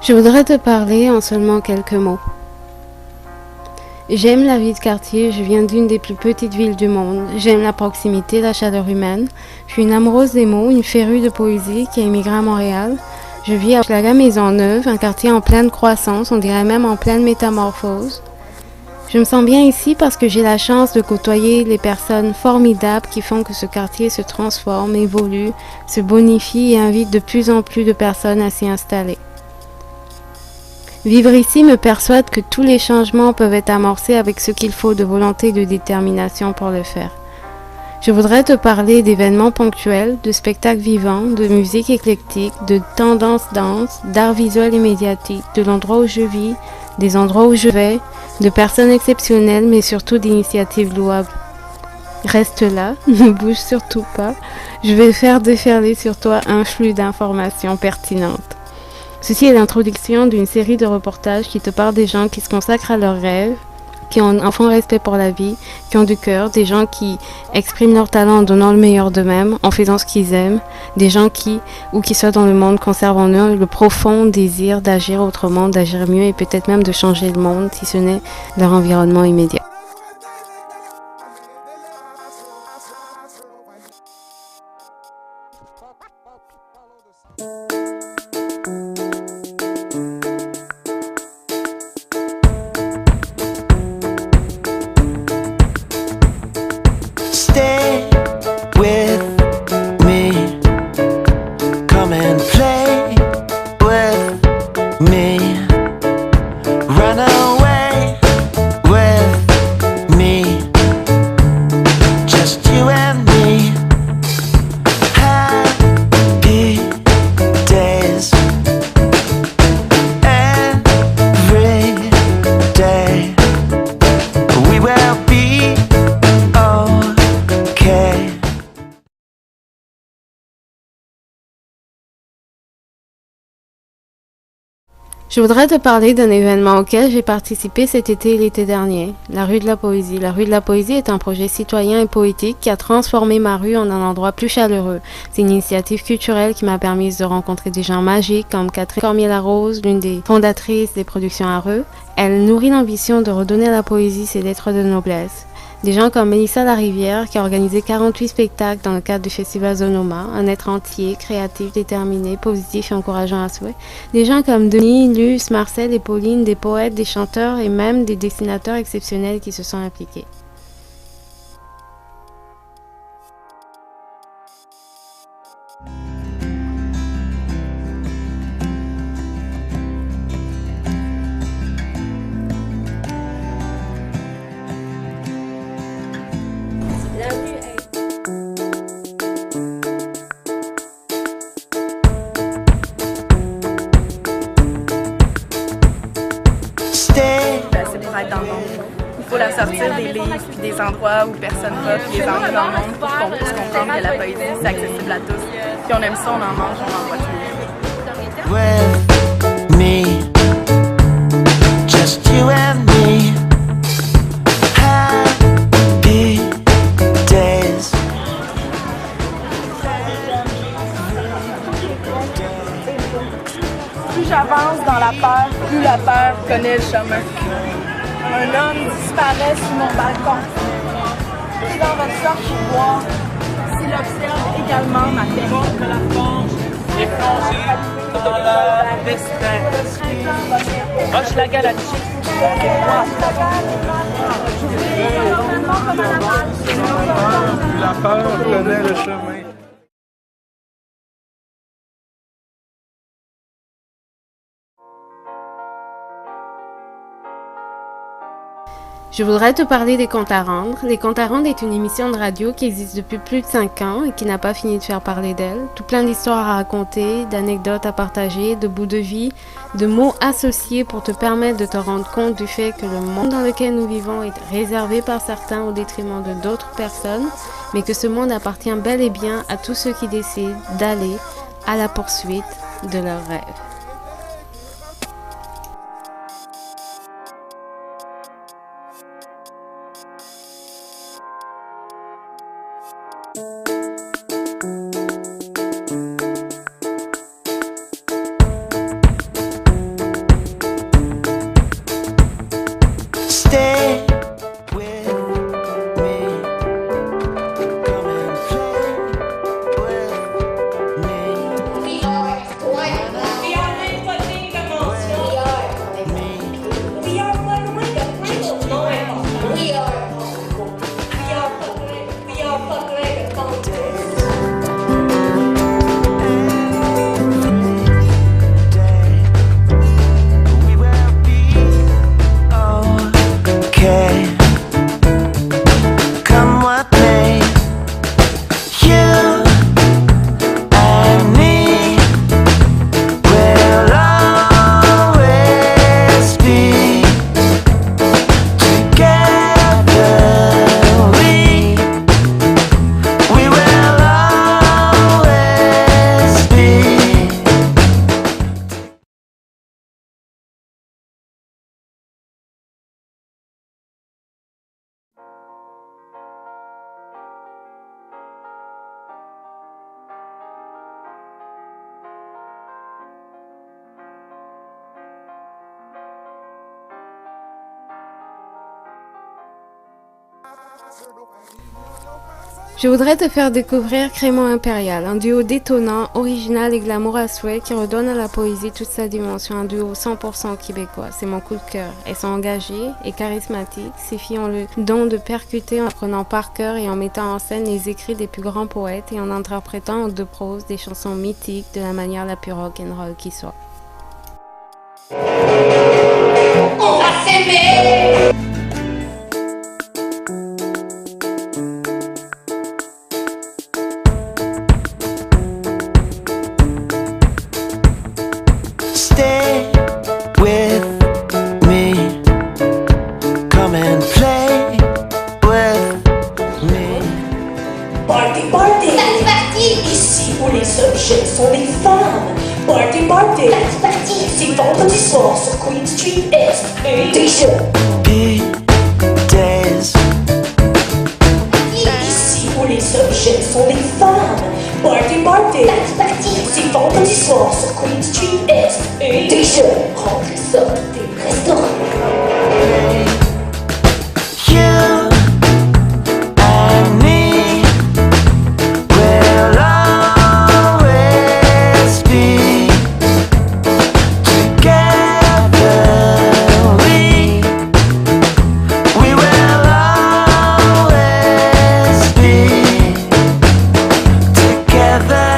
Je voudrais te parler en seulement quelques mots. J'aime la vie de quartier, je viens d'une des plus petites villes du monde. J'aime la proximité, la chaleur humaine. Je suis une amoureuse des mots, une férue de poésie qui a immigré à Montréal. Je vis à la Maisonneuve, un quartier en pleine croissance, on dirait même en pleine métamorphose. Je me sens bien ici parce que j'ai la chance de côtoyer les personnes formidables qui font que ce quartier se transforme, évolue, se bonifie et invite de plus en plus de personnes à s'y installer. Vivre ici me persuade que tous les changements peuvent être amorcés avec ce qu'il faut de volonté et de détermination pour le faire. Je voudrais te parler d'événements ponctuels, de spectacles vivants, de musique éclectique, de tendances danse, d'art visuel et médiatique, de l'endroit où je vis, des endroits où je vais, de personnes exceptionnelles mais surtout d'initiatives louables. Reste là, ne bouge surtout pas, je vais faire déferler sur toi un flux d'informations pertinentes. Ceci est l'introduction d'une série de reportages qui te parlent des gens qui se consacrent à leurs rêves, qui ont un fond respect pour la vie, qui ont du cœur, des gens qui expriment leur talent en donnant le meilleur d'eux-mêmes, en faisant ce qu'ils aiment, des gens qui, où qu'ils soient dans le monde, conservent en eux le profond désir d'agir autrement, d'agir mieux et peut-être même de changer le monde, si ce n'est leur environnement immédiat. Stay with me, come and play with me, run away with me, just you and me, happy days, every day, we will be okay. Je voudrais te parler d'un événement auquel j'ai participé cet été et l'été dernier, la rue de la Poésie. La rue de la Poésie est un projet citoyen et poétique qui a transformé ma rue en un endroit plus chaleureux. C'est une initiative culturelle qui m'a permis de rencontrer des gens magiques comme Catherine Cormier-Larose, l'une des fondatrices des productions Areux. Elle nourrit l'ambition de redonner à la poésie ses lettres de noblesse. Des gens comme Mélissa Larivière qui a organisé 48 spectacles dans le cadre du festival Zonoma, un être entier, créatif, déterminé, positif et encourageant à souhait. Des gens comme Denis, Luce, Marcel et Pauline, des poètes, des chanteurs et même des dessinateurs exceptionnels qui se sont impliqués. Stay C'est pour être dans le monde. Il faut la sortir des livres puis des endroits où personne va, puis les emmener dans le monde pour qu'on puisse comprendre que la poésie, c'est accessible à tous. Puis on aime ça, on en mange, on en voit tous les jours. with me, just you and me, happy days. Plus j'avance dans la peur, plus la peur connaît le chemin. Un homme disparaît sous mon balcon. Et dans votre sorte boire, s'il observe également ma terre. Que la France est plongée dans leur destin. Roche la galaxie. La peur connaît le chemin. Je voudrais te parler des Comptes à rendre. Les Comptes à rendre est une émission de radio qui existe depuis plus de 5 ans et qui n'a pas fini de faire parler d'elle. Tout plein d'histoires à raconter, d'anecdotes à partager, de bouts de vie, de mots associés pour te permettre de te rendre compte du fait que le monde dans lequel nous vivons est réservé par certains au détriment de d'autres personnes, mais que ce monde appartient bel et bien à tous ceux qui décident d'aller à la poursuite de leurs rêves. Je voudrais te faire découvrir Crémant Impérial, un duo détonnant, original et glamour à souhait qui redonne à la poésie toute sa dimension, un duo 100% québécois. C'est mon coup de cœur. Elles sont engagées et charismatiques. Ces filles ont le don de percuter en apprenant par cœur et en mettant en scène les écrits des plus grands poètes et en interprétant en deux prose des chansons mythiques de la manière la plus rock'n'roll qui soit. On va s'aimer. Stay with me. Come and play with me. Party, party. Party, party. Ici où les objets sont les femmes. Party, party. Party, party. C'est vendredi soir sur Queen Street Est et déjà. Be days. Ici où les objets sont les femmes. Party, party. Party, party. C'est vendredi soir sur Queen Street Est et déjà. Rentrez ça des restaurants. You and me will always be together. We will always be together.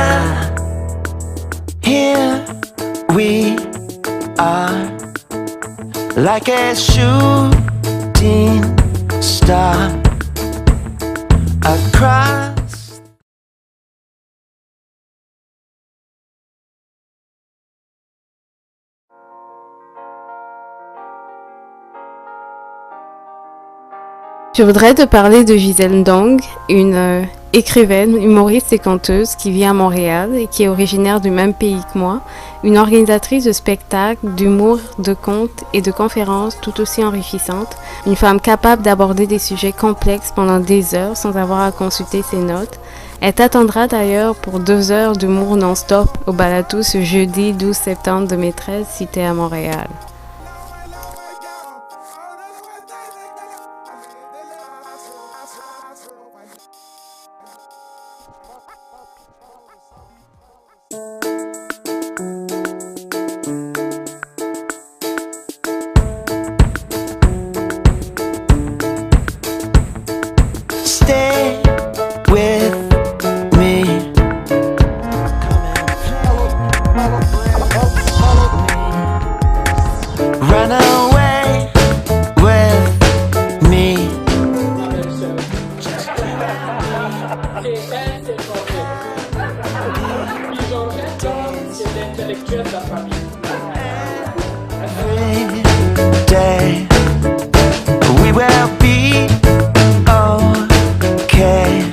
Here we are, like a shooting star across. Je voudrais te parler de Gisèle Ndong, une écrivaine, humoriste et conteuse qui vit à Montréal et qui est originaire du même pays que moi, une organisatrice de spectacles, d'humour, de contes et de conférences tout aussi enrichissantes, une femme capable d'aborder des sujets complexes pendant des heures sans avoir à consulter ses notes. Elle t'attendra d'ailleurs pour 2 heures d'humour non-stop au balado ce jeudi 12 septembre 2013 si t'es à Montréal. Stay with me. Come and run away with me. Every day we will be okay.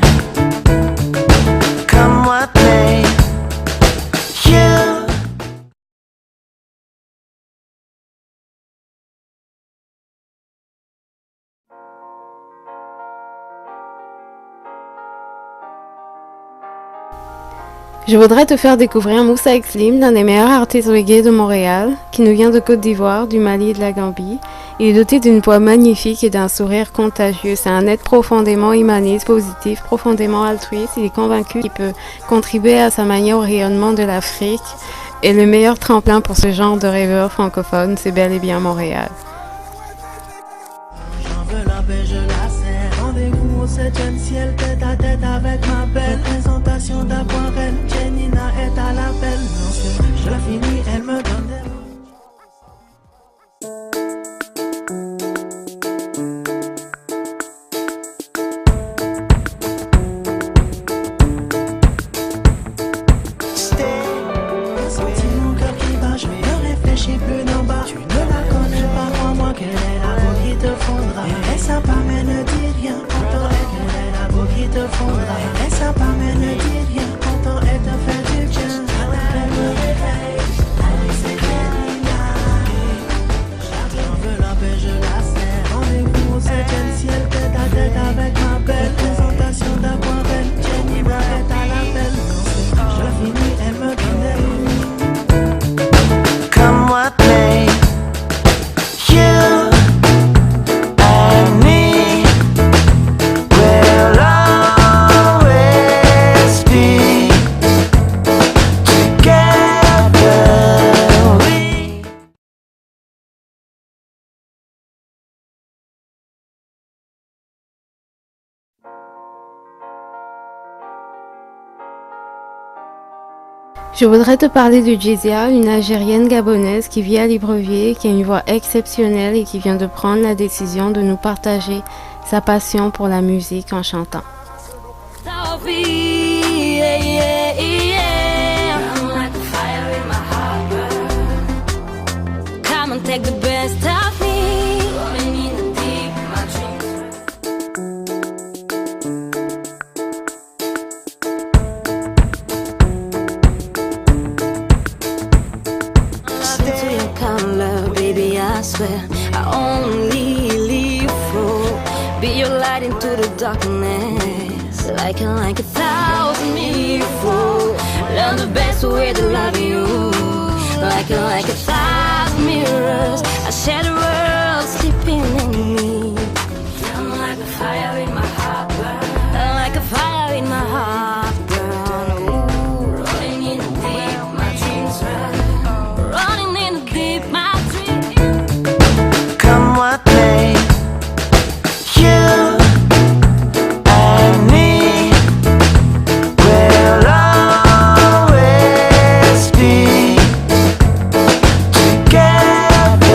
Come what may. You Je voudrais te faire découvrir Moussa Slim, l'un des meilleurs artistes reggae de Montréal, qui nous vient de Côte d'Ivoire, du Mali et de la Gambie. Il est doté d'une voix magnifique et d'un sourire contagieux. C'est un être profondément humaniste, positif, profondément altruiste. Il est convaincu qu'il peut contribuer à sa manière au rayonnement de l'Afrique. Et le meilleur tremplin pour ce genre de rêveur francophone, c'est bel et bien Montréal. J'en veux la paix, je la sais. Rendez-vous au 7e ciel, tête à tête avec ma belle. Présentation d'aquarelle, Jenina est à l'appel. Lorsque je la finis, elle me donne des... Senti mon cœur qui bat, je ne réfléchis plus d'en bas. Tu ne la connais pas, moi qu'elle est la peau qui te fondra. Et ça pas mais ne dit rien, pourtant elle est la peau qui te fondra. Et ça pas mais ne dit rien, pourtant elle te fait du bien. Elle me réveille, c'est Jenina. J'en veux la paix, je la sais. Rendez-vous au 7e ciel, tête à tête avec ma belle. Présentation d'aquarelle, Jenina est à l'appel. Je la finis, elle me donne des come what may. You and me will Je voudrais te parler de Jizia, une Algérienne gabonaise qui vit à Libreville, qui a une voix exceptionnelle et qui vient de prendre la décision de nous partager sa passion pour la musique en chantant. Take the best of me. Rolling in the deep, my dreams. Love to your color, baby, I swear I only live for. Be your light into the darkness, like a thousand miracles. Learn the best way to love you, like a thousand mirrors. I share the world sleeping in me. I'm like a fire in my heart burn. I'm like a fire in my heart burn. Ooh, rolling in the deep, my dreams run. Rolling in the deep, my dreams. Come what may, you and me will always be together.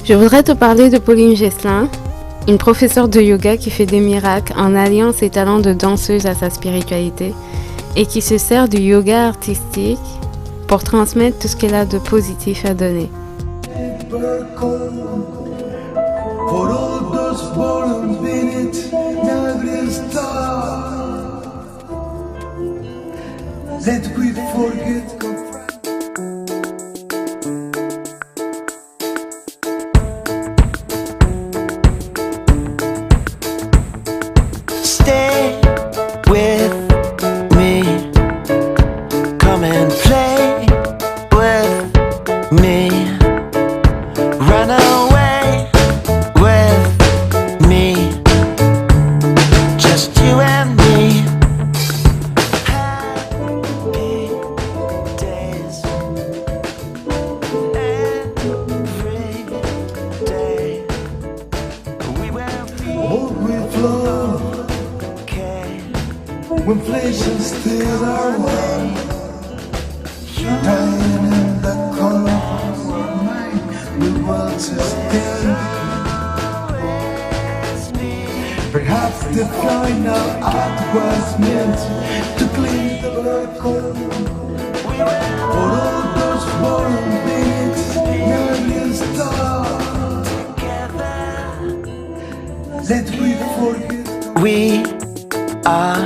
Je voudrais te parler de Pauline Gesselin, une professeure de yoga qui fait des miracles en alliant ses talents de danseuse à sa spiritualité et qui se sert du yoga artistique pour transmettre tout ce qu'elle a de positif à donner. For all those born beneath every star, let we forget. Stay with me, come and play with me, run away with me, just you and me. Happy days, every day, we will be Hold we flow okay. when places still are warm. Dying in the corner of our mind, we want to stand. Perhaps the final act was meant to clean the circle. For all those born beneath every star, let we forget. We are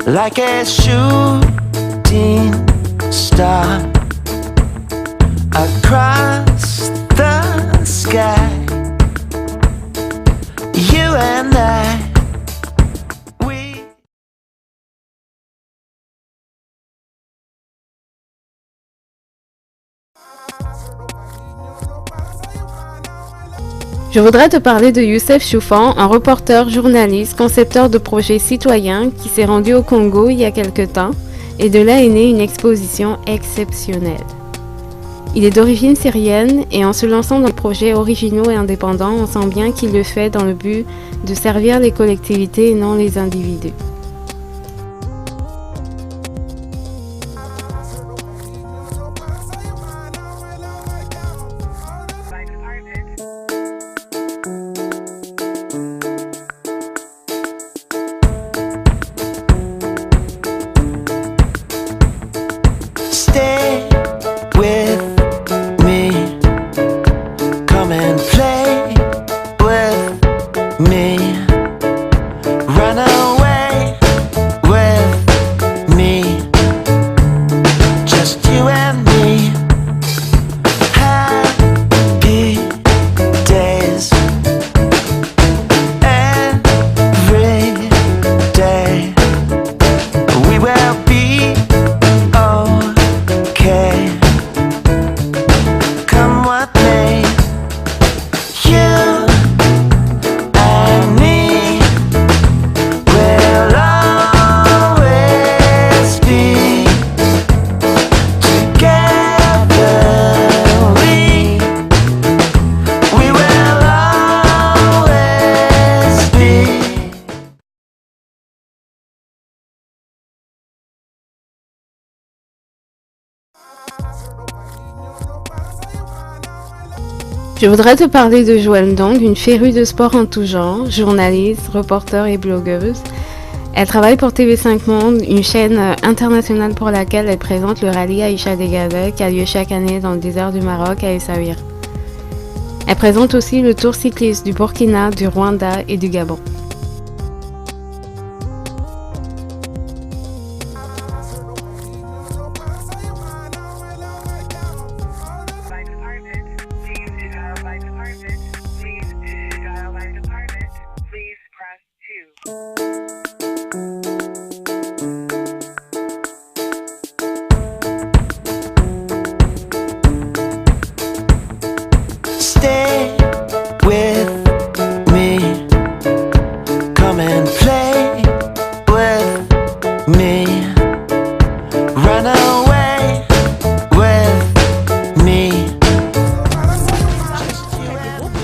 like a shooting star across the sky. You and I, we. Je voudrais te parler de Youssef Choufan, un reporter, journaliste, concepteur de projets citoyens qui s'est rendu au Congo il y a quelque temps et de là est née une exposition exceptionnelle. Il est d'origine syrienne et en se lançant dans des projets originaux et indépendants, on sent bien qu'il le fait dans le but de servir les collectivités et non les individus. Stay with me, come and play with me, run away Je voudrais te parler de Joëlle Ndong, une férue de sport en tout genre, journaliste, reporter et blogueuse. Elle travaille pour TV5 Monde, une chaîne internationale pour laquelle elle présente le rallye Aïcha Degabeh qui a lieu chaque année dans le désert du Maroc à Essaouira. Elle présente aussi le Tour cycliste du Burkina, du Rwanda et du Gabon. Stay with me. Come and play with me. Run away with me.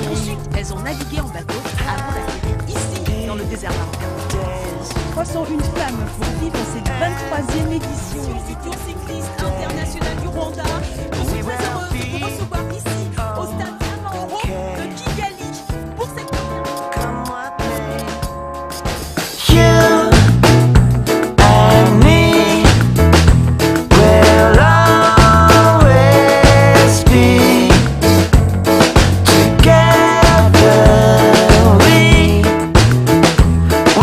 Ensuite, elles ont navigué en bateau avant d'arriver ici, dans le désert marocain. 301 femmes pour vivre cette 23e édition du Tour cycliste international du Rwanda. Je suis très heureuse de vous recevoir ici, au stade Amahoro de Kigali, pour cette You and me will always be together. We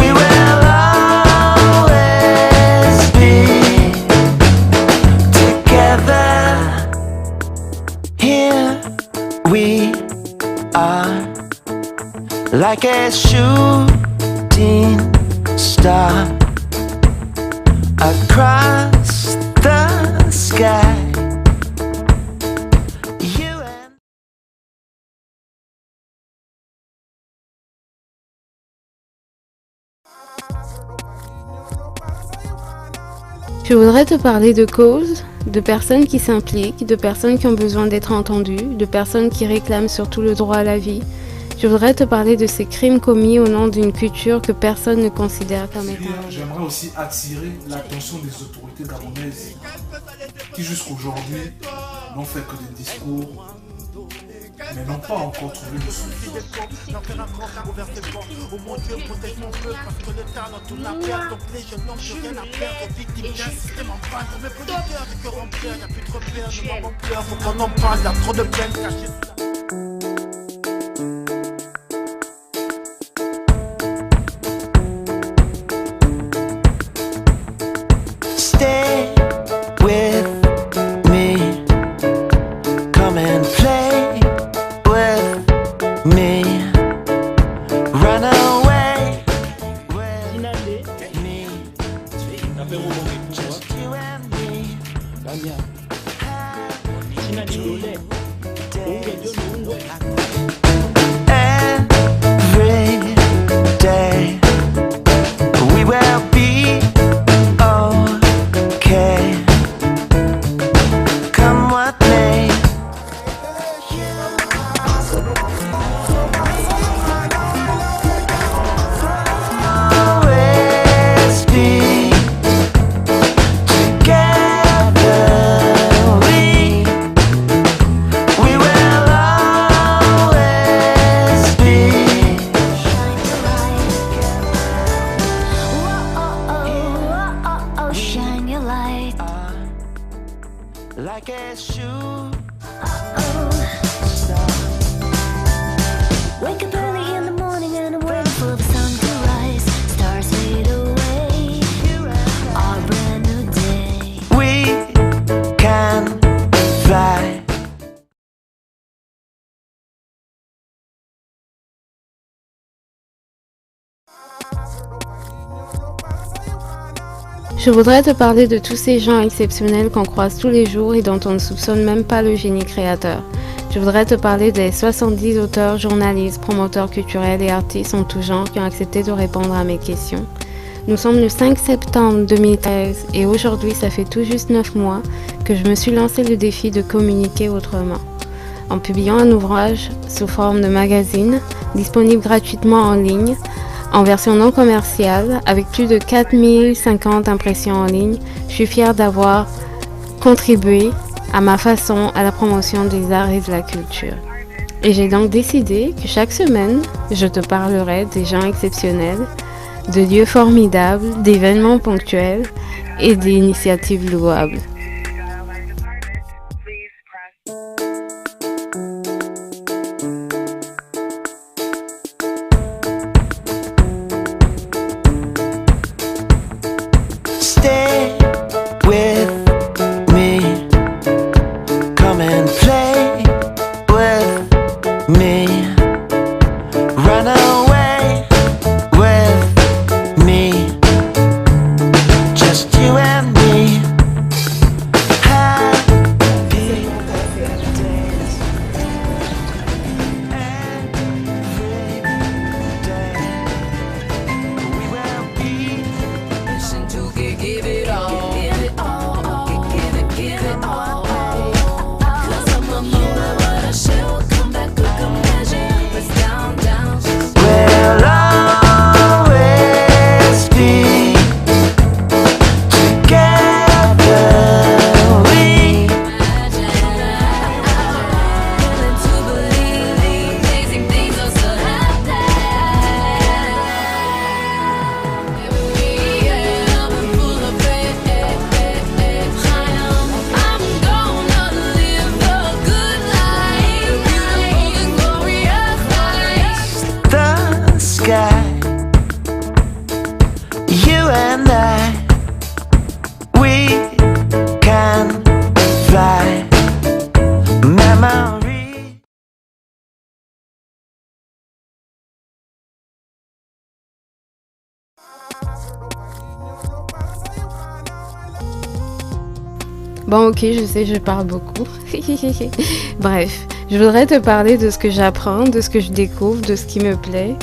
will always be together. Here we are, like a shooting star across the sky. You and Je voudrais te parler de causes, de personnes qui s'impliquent, de personnes qui ont besoin d'être entendues, de personnes qui réclament surtout le droit à la vie. Je voudrais te parler de ces crimes commis au nom d'une culture que personne ne considère comme étant. J'aimerais aussi attirer l'attention des autorités gabonaises qui jusqu'aujourd'hui n'ont fait que des discours, mais n'ont pas encore trouvé de solution. stay with me. Come and play with me. Run away with me. Just you and me. Every day we will be okay. Come what may. Always be together. We will always be. Shine your light. Like a shoe. Wake up early in the morning and I'm waiting for the sun to rise. Stars fade away. Our brand new day. We can fly. Je voudrais te parler de tous ces gens exceptionnels qu'on croise tous les jours et dont on ne soupçonne même pas le génie créateur. Je voudrais te parler des 70 auteurs, journalistes, promoteurs culturels et artistes en tout genre qui ont accepté de répondre à mes questions. Nous sommes le 5 septembre 2013 et aujourd'hui, ça fait tout juste 9 mois que je me suis lancé le défi de communiquer autrement. En publiant un ouvrage sous forme de magazine, disponible gratuitement en ligne, en version non commerciale, avec plus de 4050 impressions en ligne, je suis fière d'avoir contribué à ma façon à la promotion des arts et de la culture. Et j'ai donc décidé que chaque semaine, je te parlerai des gens exceptionnels, de lieux formidables, d'événements ponctuels et d'initiatives louables. Stay with me. Come and play with me. Run away with me. Just you and me. Happy days. Every day. We will be. Listen to give it all. Give it all. Give it all. 'Cause I'm a mover, but I shall come back with a measure. It's down, down. We'll always be together. We Willing to believe amazing things are so I'm full of faith. I'm gonna live a good life. Beautiful and glorious life. the sky. You and I, we can fly. Memory. Bon, ok, je sais, je parle beaucoup. Bref, je voudrais te parler de ce que j'apprends, de ce que je découvre, de ce qui me plaît.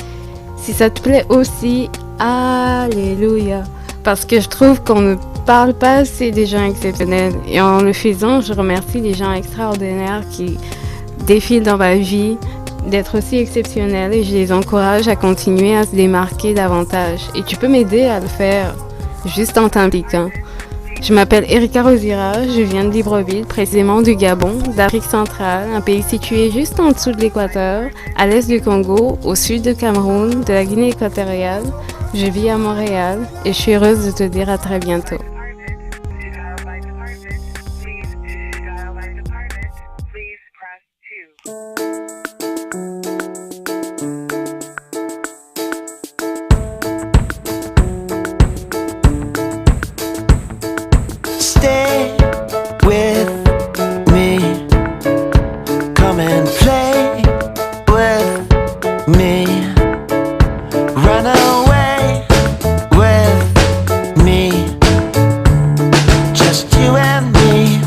Si ça te plaît aussi, alléluia. Parce que je trouve qu'on ne parle pas assez des gens exceptionnels. Et en le faisant, je remercie les gens extraordinaires qui défilent dans ma vie, d'être aussi exceptionnels, et je les encourage à continuer à se démarquer davantage. Et tu peux m'aider à le faire, juste en t'impliquant. Je m'appelle Erika Rosira, je viens de Libreville, précisément du Gabon, d'Afrique centrale, un pays situé juste en dessous de l'équateur, à l'est du Congo, au sud du Cameroun, de la Guinée équatoriale. Je vis à Montréal et je suis heureuse de te dire à très bientôt. Stay with me. Come and play with me. Run away with me. Just you and me.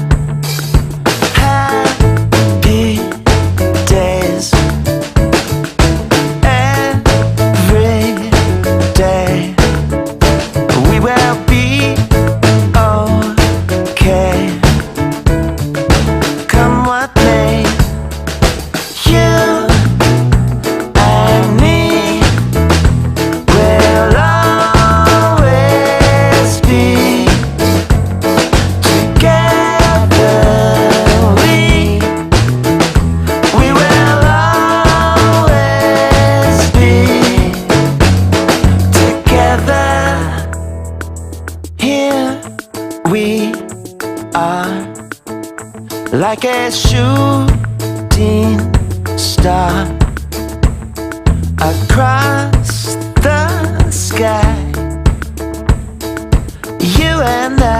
Happy days. Every day. We will be okay. Come what may. You and me will always be together. We will always be together. Here we are, like a shooting star across the sky. You and I.